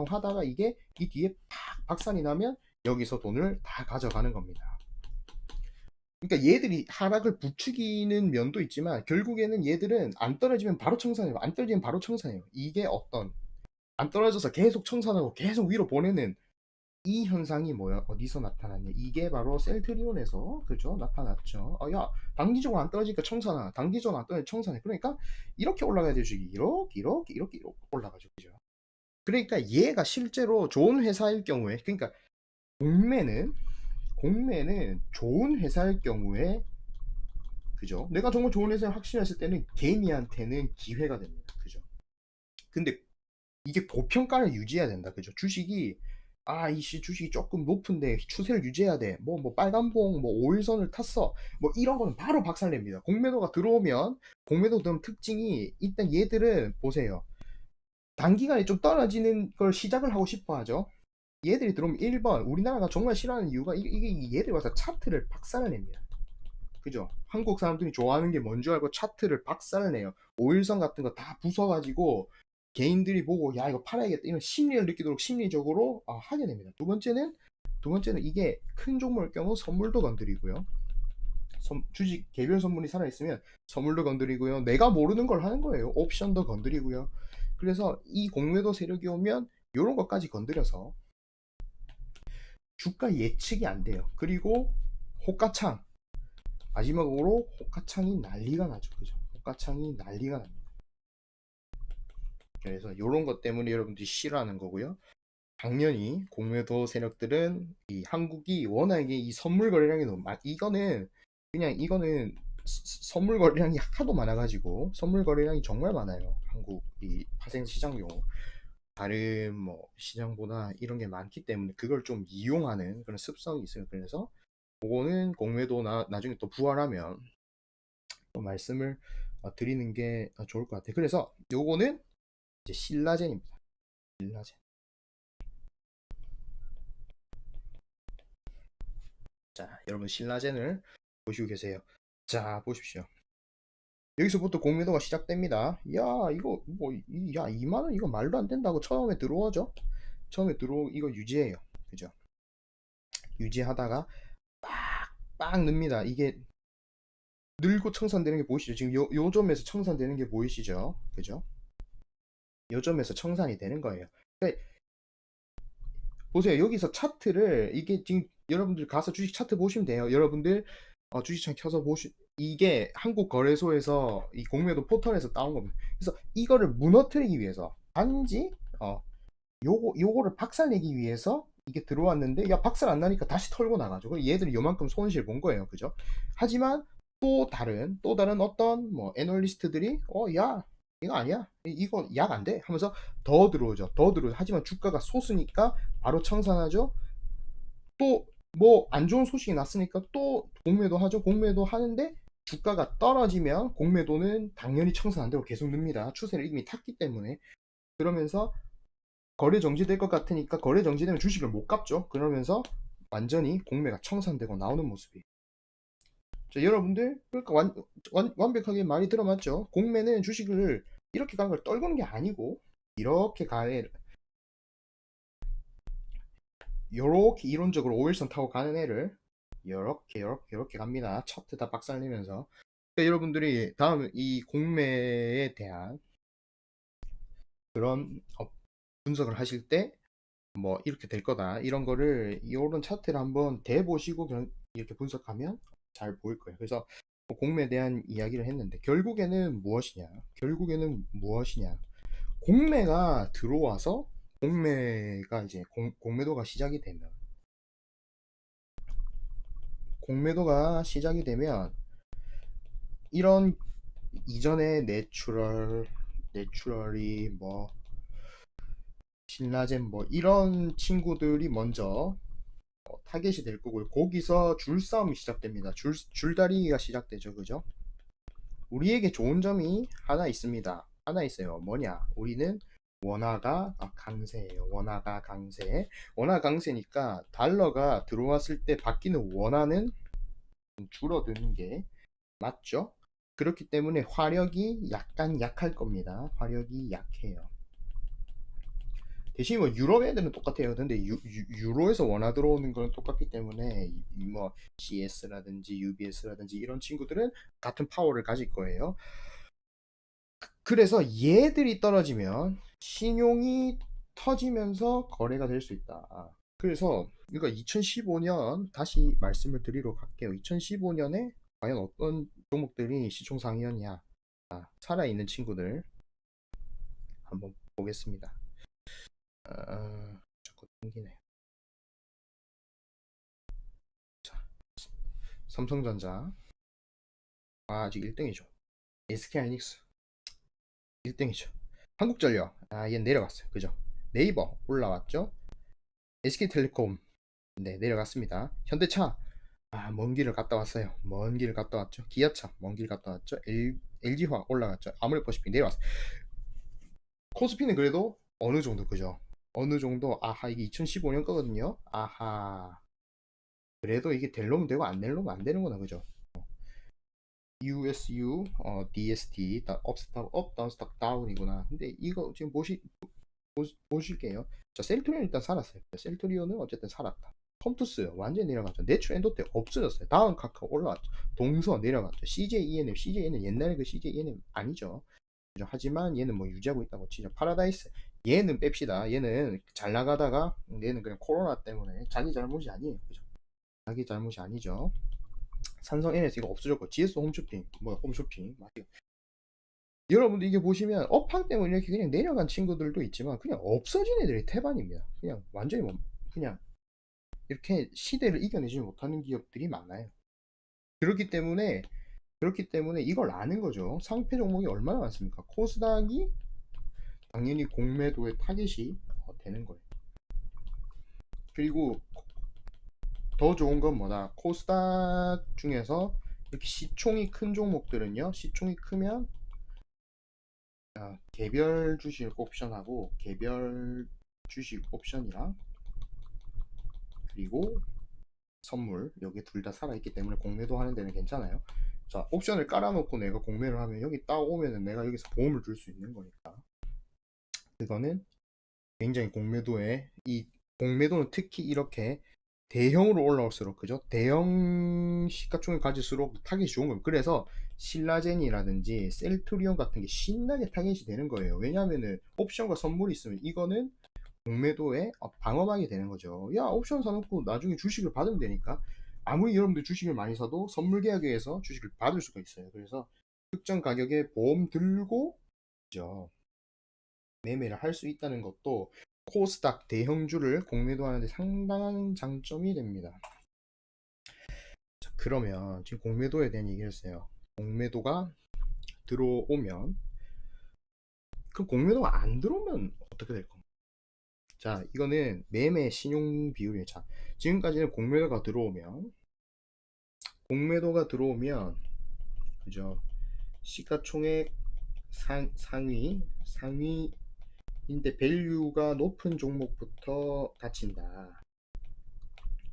A: 하다가 이게 이 뒤에 팍 박살이 나면 여기서 돈을 다 가져가는 겁니다. 그러니까 얘들이 하락을 부추기는 면도 있지만 결국에는 얘들은 안 떨어지면 바로 청산해요. 안 떨어지면 바로 청산해요. 이게 안 떨어져서 계속 청산하고 계속 위로 보내는 이 현상이 뭐야? 어디서 나타났냐? 이게 바로 셀트리온에서 그죠? 나타났죠. 야, 단기적으로 안 떨어지니까 청산하. 단기적으로 안 떨어지니까 청산해. 그러니까 이렇게 올라가야 될 주식이 이렇게 올라가죠. 그죠? 그러니까 얘가 실제로 좋은 회사일 경우에, 그러니까 공매는 좋은 회사일 경우에, 그죠? 내가 정말 좋은 회사를 확신했을 때는 개미한테는 기회가 됩니다. 그죠? 근데 이게 고평가를 유지해야 된다. 그죠? 주식이 조금 높은데 추세를 유지해야 돼. 뭐 빨간봉, 뭐 5일선을 탔어. 뭐 이런 거는 바로 박살냅니다. 공매도 들어오면 특징이 일단 얘들은 보세요. 단기간에 좀 떨어지는 걸 시작을 하고 싶어 하죠. 얘들이 들어오면 1번, 우리나라가 정말 싫어하는 이유가 이게 얘들이 와서 차트를 박살을 냅니다. 그죠? 한국 사람들이 좋아하는 게 뭔 줄 알고 차트를 박살을 내요. 5일선 같은 거 다 부숴가지고 개인들이 보고 야 이거 팔아야겠다 이런 심리를 느끼도록 심리적으로 하게 됩니다. 두 번째는 이게 큰 종목일 경우 선물도 건드리고요. 주식 개별 선물이 살아있으면 선물도 건드리고요. 내가 모르는 걸 하는 거예요. 옵션도 건드리고요. 그래서 이 공매도 세력이 오면 이런 것까지 건드려서 주가 예측이 안 돼요. 그리고 호가창 마지막으로 호가창이 난리가 나죠. 그죠? 호가창이 난리가 납니다. 그래서 이런 것 때문에 여러분들이 싫어하는 거고요. 당연히 공매도 세력들은 이 한국이 워낙에 이 선물 거래량이 너무 이거는 선물 거래량이 하도 많아가지고 선물 거래량이 정말 많아요. 한국 이 파생 시장 경우 다른 뭐 시장보다 이런 게 많기 때문에 그걸 좀 이용하는 그런 습성이 있어요. 그래서 그거는 공매도 나중에 또 부활하면 또 말씀을 드리는 게 좋을 것 같아요. 그래서 요거는 이제 신라젠입니다. 신라젠. 자, 여러분 신라젠을 보시고 계세요. 자, 보십시오. 여기서부터 공매도가 시작됩니다. 야, 이거 뭐, 야, 2만 원 이거 말도 안 된다고 처음에 들어오죠. 이거 유지해요. 그죠? 유지하다가 빡 늡니다. 이게 늘고 청산되는 게 보이시죠? 지금 요 점에서 청산되는 게 보이시죠? 그죠? 요 점에서 청산이 되는 거예요. 그러니까 보세요. 여기서 차트를 이게 지금 여러분들 가서 주식 차트 보시면 돼요. 여러분들 주식창 켜서 이게 한국 거래소에서 이 공매도 포털에서 따온 겁니다. 그래서 이거를 무너뜨리기 위해서 단지 요거를 박살내기 위해서 이게 들어왔는데 야 박살 안 나니까 다시 털고 나가죠. 그럼 얘들이 요만큼 손실 본 거예요. 그죠? 하지만 또 다른 어떤 뭐 애널리스트들이 야 이거 아니야 이거 약 안 돼 하면서 더 들어오죠. 하지만 주가가 소수니까 바로 청산하죠. 또 뭐 안 좋은 소식이 났으니까 또 공매도 하죠. 공매도 하는데 주가가 떨어지면 공매도는 당연히 청산 안 되고 계속 늡니다. 추세를 이미 탔기 때문에. 그러면서 거래 정지될 것 같으니까 거래 정지되면 주식을 못 갚죠. 그러면서 완전히 공매가 청산되고 나오는 모습이에요. 자, 여러분들 그러니까 완벽하게 말이 들어맞죠. 공매는 주식을 이렇게 가는 걸 떨구는 게 아니고 이렇게 가는 요렇게 이론적으로 5일선 타고 가는 애를 요렇게 갑니다. 차트 다 박살내면서. 그러니까 여러분들이 다음 이 공매에 대한 그런 분석을 하실 때 뭐 이렇게 될 거다 이런 거를 이런 차트를 한번 대보시고 이렇게 분석하면 잘 보일 거예요. 그래서 뭐 공매에 대한 이야기를 했는데 결국에는 무엇이냐? 공매가 들어와서 공매가 이제 공매도가 시작이 되면 이런 이전에 내추럴이 뭐 신라젠 뭐 이런 친구들이 먼저 타겟이 될 거고요. 거기서 줄싸움이 시작됩니다. 줄다리기가 시작되죠. 그죠? 우리에게 좋은 점이 하나 있습니다. 하나 있어요. 뭐냐? 우리는 원화가 강세예요. 원화가 강세. 원화 강세니까 달러가 들어왔을 때 바뀌는 원화는 줄어드는 게 맞죠? 그렇기 때문에 화력이 약간 약할 겁니다. 화력이 약해요. 대신 뭐 유럽 애들은 똑같아요. 근데 유로에서 원화 들어오는 건 똑같기 때문에 뭐 CS라든지 UBS라든지 이런 친구들은 같은 파워를 가질 거예요. 그래서 얘들이 떨어지면 신용이 터지면서 거래가 될 수 있다. 그래서 이거 2015년 다시 말씀을 드리러 갈게요. 2015년에 과연 어떤 종목들이 시총 상위였냐? 살아있는 친구들 한번 보겠습니다. 자꾸 튕기네. 자, 삼성전자 아직 1등이죠. SK하이닉스 1등이죠. 한국전력 얘 내려갔어요. 그죠? 네이버 올라왔죠. SK텔레콤 네 내려갔습니다. 현대차 먼 길을 갔다 왔어요. 먼 길을 갔다 왔죠. 기아차 먼 길 갔다 왔죠. LG화학 올라갔죠. 아모레퍼시픽 내려왔어요. 코스피는 그래도 어느 정도 그죠? 어느 정도 이게 2015년 거거든요. 그래도 이게 될 놈은 되고 안 될 놈은 안 되는구나 그죠? USU, DST, 업스탁 업, 다운스탁 다운이구나. 근데 이거 지금 보실게요. 자, 셀트리온 일단 살았어요. 셀트리온은 어쨌든 살았다. 컴투스 완전히 내려갔죠. 내추 엔도테 없어졌어요. 다운 카카 올라왔죠. 동서 내려갔죠. CJENM 옛날에 그 CJENM 아니죠. 그죠? 하지만 얘는 뭐 유지하고 있다고 치죠. 파라다이스 얘는 뺍시다. 얘는 잘 나가다가 얘는 그냥 코로나 때문에 자기 잘못이 아니에요. 그죠? 자기 잘못이 아니죠. 삼성 NS 이거 없어졌고 GS 홈쇼핑 뭐야 홈쇼핑 맞죠? 여러분들 이게 보시면 업황 때문에 이렇게 그냥 내려간 친구들도 있지만 그냥 없어진 애들이 태반입니다. 그냥 완전히 뭐 그냥 이렇게 시대를 이겨내지 못하는 기업들이 많아요. 그렇기 때문에 이걸 아는 거죠. 상패 종목이 얼마나 많습니까? 코스닥이 당연히 공매도의 타겟이 되는 거예요. 그리고 더 좋은 건 뭐다? 코스닥 중에서 이렇게 시총이 큰 종목들은요. 시총이 크면 개별 주식 옵션하고 개별 주식 옵션이랑 그리고 선물 여기 둘 다 살아있기 때문에 공매도 하는 데는 괜찮아요. 자, 옵션을 깔아놓고 내가 공매를 하면 여기 딱 오면은 내가 여기서 보험을 줄 수 있는 거니까 그거는 굉장히 이 공매도는 특히 이렇게 대형으로 올라올수록 그죠? 대형 시가총을 가질수록 타겟이 좋은 거예요. 그래서 신라젠이라든지 셀트리온 같은 게 신나게 타겟이 되는 거예요. 왜냐하면은 옵션과 선물이 있으면 이거는 공매도에 방어막이 되는 거죠. 야, 옵션 사놓고 나중에 주식을 받으면 되니까 아무리 여러분들 주식을 많이 사도 선물 계약에 의해서 주식을 받을 수가 있어요. 그래서 특정 가격에 보험 들고 그죠? 매매를 할 수 있다는 것도 코스닥 대형주를 공매도 하는데 상당한 장점이 됩니다. 자, 그러면 지금 공매도에 대한 얘기를 했어요. 공매도가 들어오면 그럼 공매도가 안 들어오면 어떻게 될 겁니까? 자, 이거는 매매 신용 비율이에요. 자, 지금까지는 공매도가 들어오면 그죠? 시가총액 상위인데 밸류가 높은 종목부터 닫힌다.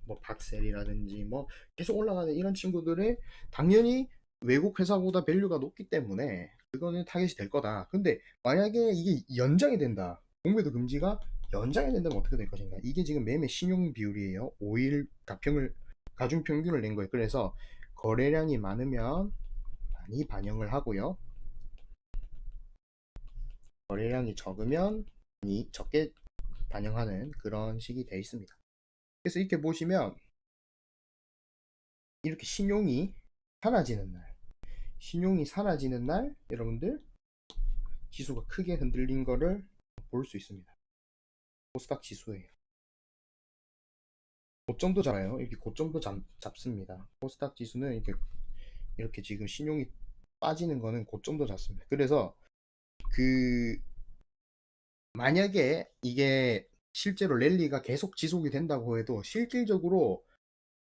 A: 뭐 박셀이라든지 뭐 계속 올라가는 이런 친구들의 당연히 외국 회사보다 밸류가 높기 때문에 그거는 타겟이 될 거다. 근데 만약에 이게 연장이 된다. 공매도 금지가 연장이 된다면 어떻게 될 것인가? 이게 지금 매매 신용 비율이에요. 5일 가중 평균을 낸 거예요. 그래서 거래량이 많으면 많이 반영을 하고요. 거래량이 적으면 많이 적게 반영하는 그런 식이 되어 있습니다. 그래서 이렇게 보시면 이렇게 신용이 사라지는 날 여러분들 지수가 크게 흔들린 거를 볼 수 있습니다. 코스닥 지수예요. 고점도 잡아요. 이렇게 고점도 잡습니다. 코스닥 지수는 이렇게 지금 신용이 빠지는 거는 고점도 잡습니다. 그래서 그 만약에 이게 실제로 랠리가 계속 지속이 된다고 해도 실질적으로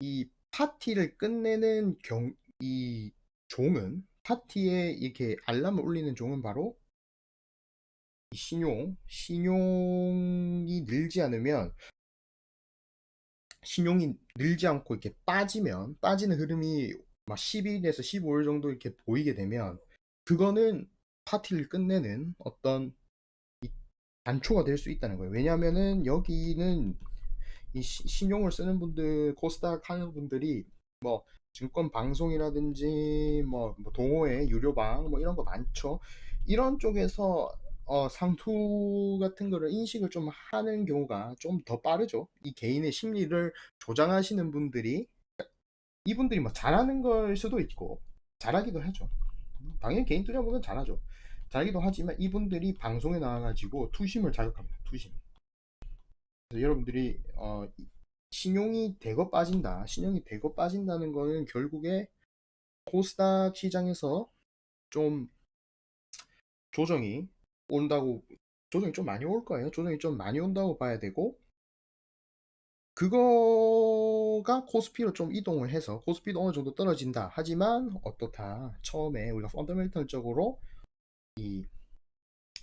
A: 이 파티를 끝내는 이 종은 파티에 이렇게 알람을 울리는 종은 바로 이 신용이 늘지 않으면 신용이 늘지 않고 이렇게 빠지는 흐름이 막 10일에서 15일 정도 이렇게 보이게 되면 그거는 파티를 끝내는 어떤 단초가 될 수 있다는 거예요. 왜냐하면은 여기는 이 신용을 쓰는 분들, 코스닥 하는 분들이 뭐 증권 방송이라든지 뭐 동호회 유료방 뭐 이런 거 많죠. 이런 쪽에서 상투 같은 거를 인식을 좀 하는 경우가 좀 더 빠르죠. 이 개인의 심리를 조장하시는 분들이 이분들이 뭐 잘하는 걸 수도 있고 잘하기도 하죠. 당연히 개인 투자보다는 잘하죠. 잘하기도 하지만 이분들이 방송에 나와가지고 투심을 자극합니다. 투심. 그래서 여러분들이 신용이 대거 빠진다는 거는 결국에 코스닥 시장에서 좀 조정이 온다고 조정이 좀 많이 올 거예요. 조정이 좀 많이 온다고 봐야 되고 그거가 코스피로 좀 이동을 해서 코스피도 어느 정도 떨어진다. 하지만 어떻다. 처음에 우리가 펀더멘털적으로 이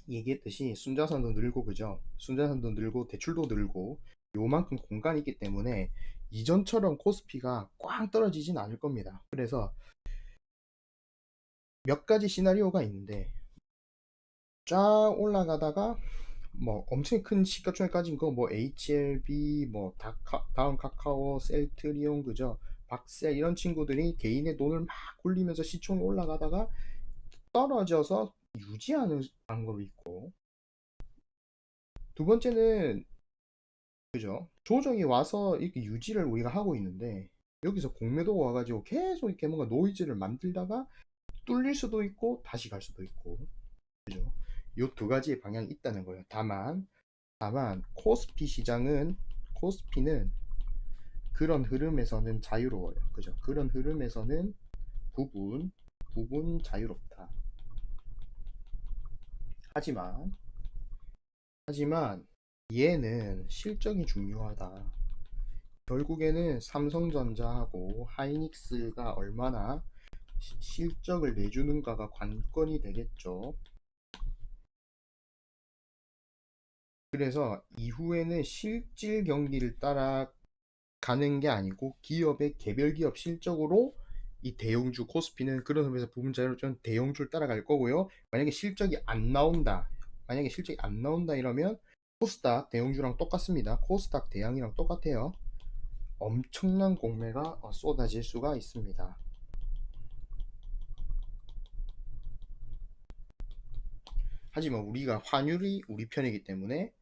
A: 얘기했듯이 순자산도 늘고 그죠? 순자산도 늘고 대출도 늘고 요만큼 공간이 있기 때문에 이전처럼 코스피가 꽝 떨어지진 않을 겁니다. 그래서 몇 가지 시나리오가 있는데 쫙 올라가다가 뭐 엄청 큰 시가총액 가진 거 뭐 HLB 뭐 다음 카카오 셀트리온 그죠? 박셀 이런 친구들이 개인의 돈을 막 굴리면서 시총이 올라가다가 떨어져서 유지하는 방법이 있고 두 번째는 그죠? 조정이 와서 이렇게 유지를 우리가 하고 있는데 여기서 공매도가 와가지고 계속 이렇게 뭔가 노이즈를 만들다가 뚫릴 수도 있고 다시 갈 수도 있고 그죠? 요 두 가지의 방향이 있다는 거예요. 다만 코스피는 그런 흐름에서는 자유로워요. 그죠? 그런 흐름에서는 부분 자유롭다. 하지만 얘는 실적이 중요하다. 결국에는 삼성전자하고 하이닉스가 얼마나 실적을 내주는가가 관건이 되겠죠. 그래서 이후에는 실질 경기를 따라가는 게 아니고 기업의 개별 기업 실적으로 이 대형주 코스피는 그런 의미에서 부분 자료로 좀 대형주를 따라갈 거고요. 만약에 실적이 안 나온다. 이러면 코스닥 대형주랑 똑같습니다. 코스닥 대형이랑 똑같아요. 엄청난 공매가 쏟아질 수가 있습니다. 하지만 우리가 환율이 우리 편이기 때문에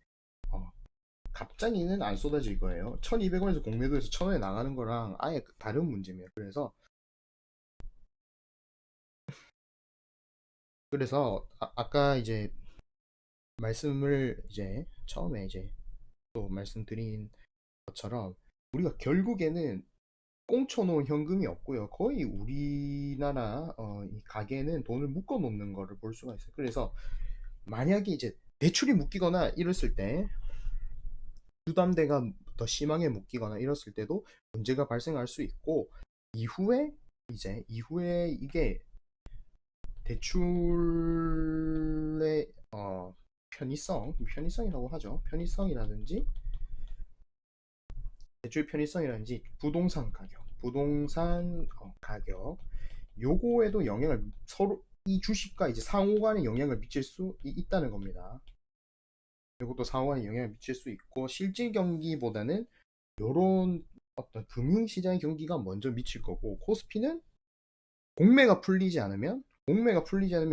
A: 갑자기는 안 쏟아질 거예요. 1200원에서 공매도에서 1000원에 나가는 거랑 아예 다른 문제입니다. 그래서 아까 이제 말씀을 이제 처음에 이제 또 말씀드린 것처럼 우리가 결국에는 꽁쳐놓은 현금이 없고요. 거의 우리나라 이 가게는 돈을 묶어 놓는 거를 볼 수가 있어요. 그래서 만약에 이제 대출이 묶이거나 이랬을 때 부담대가 더 심하게 묶이거나 이랬을 때도 문제가 발생할 수 있고 이후에 이게 대출의 편의성이라고 하죠. 대출 편의성이라든지 부동산 가격 요거에도 영향을 서로 이 주식과 이제 상호간에 영향을 미칠 수 있다는 겁니다. 이것도 상호간에 영향을 미칠 수 있고 실질 경기보다는 요런 어떤 금융시장의 경기가 먼저 미칠 거고 코스피는 공매가 풀리지 않으면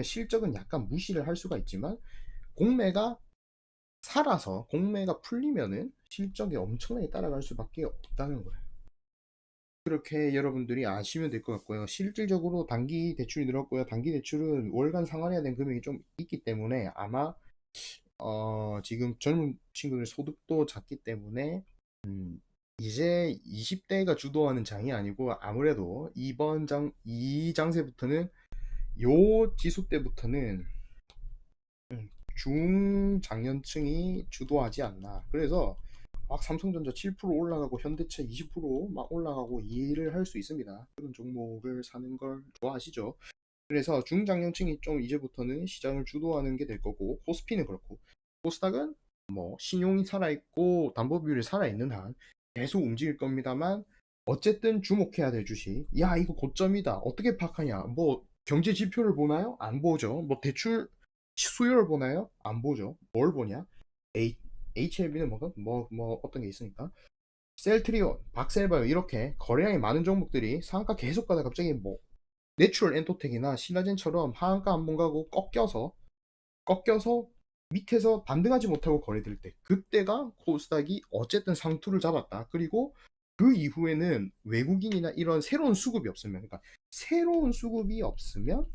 A: 실적은 약간 무시를 할 수가 있지만 공매가 살아서 공매가 풀리면은 실적이 엄청나게 따라갈 수밖에 없다는 거예요. 그렇게 여러분들이 아시면 될 것 같고요. 실질적으로 단기 대출이 늘었고요. 단기 대출은 월간 상환해야 되는 금액이 좀 있기 때문에 아마 지금 젊은 친구들 소득도 작기 때문에 이제 20대가 주도하는 장이 아니고 아무래도 이 장세부터는 요 지수 때부터는 중장년층이 주도하지 않나. 그래서 막 삼성전자 7% 올라가고 현대차 20%막 올라가고 이해를 할 수 있습니다. 그런 종목을 사는 걸 좋아하시죠. 그래서 중장년층이 좀 이제부터는 시장을 주도하는 게 될 거고 코스피는 그렇고 코스닥은 뭐 신용이 살아있고 담보 비율이 살아있는 한 계속 움직일 겁니다만 어쨌든 주목해야 될 주식 야 이거 고점이다 어떻게 파악하냐 뭐 경제 지표를 보나요? 안 보죠. 뭐 대출 수요를 보나요? 안 보죠. 뭘 보냐? HLB는 뭐가 뭐 어떤 게 있으니까 셀트리온, 박셀바이오 이렇게 거래량이 많은 종목들이 상한가 계속 가다 갑자기 뭐 내추럴 엔토텍이나 신라젠처럼 하한가 한 번 가고 꺾여서 밑에서 반등하지 못하고 거래될 때 그때가 코스닥이 어쨌든 상투를 잡았다. 그리고 그 이후에는 외국인이나 이런 새로운 수급이 없으면 그러니까 새로운 수급이 없으면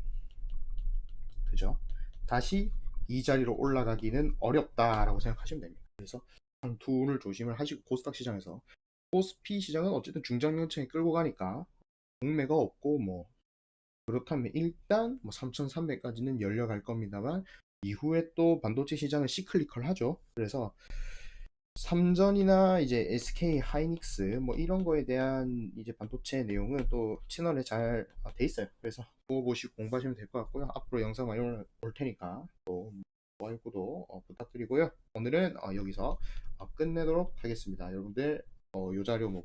A: 그죠? 다시 이 자리로 올라가기는 어렵다라고 생각하시면 됩니다. 그래서 상투를 조심을 하시고 코스닥 시장에서 코스피 시장은 어쨌든 중장년층이 끌고 가니까 공매가 없고 뭐 그렇다면 일단 뭐 3,300까지는 열려갈 겁니다만 이후에 또 반도체 시장은 시클리컬 하죠. 그래서 삼전이나 이제 SK 하이닉스 뭐 이런 거에 대한 이제 반도체 내용은 또 채널에 잘 돼 있어요. 그래서 그거 보시고 공부하시면 될 것 같고요. 앞으로 영상 많이 올 테니까 또 좋아요 구독 부탁드리고요. 오늘은 여기서 끝내도록 하겠습니다. 여러분들 요 자료 뭐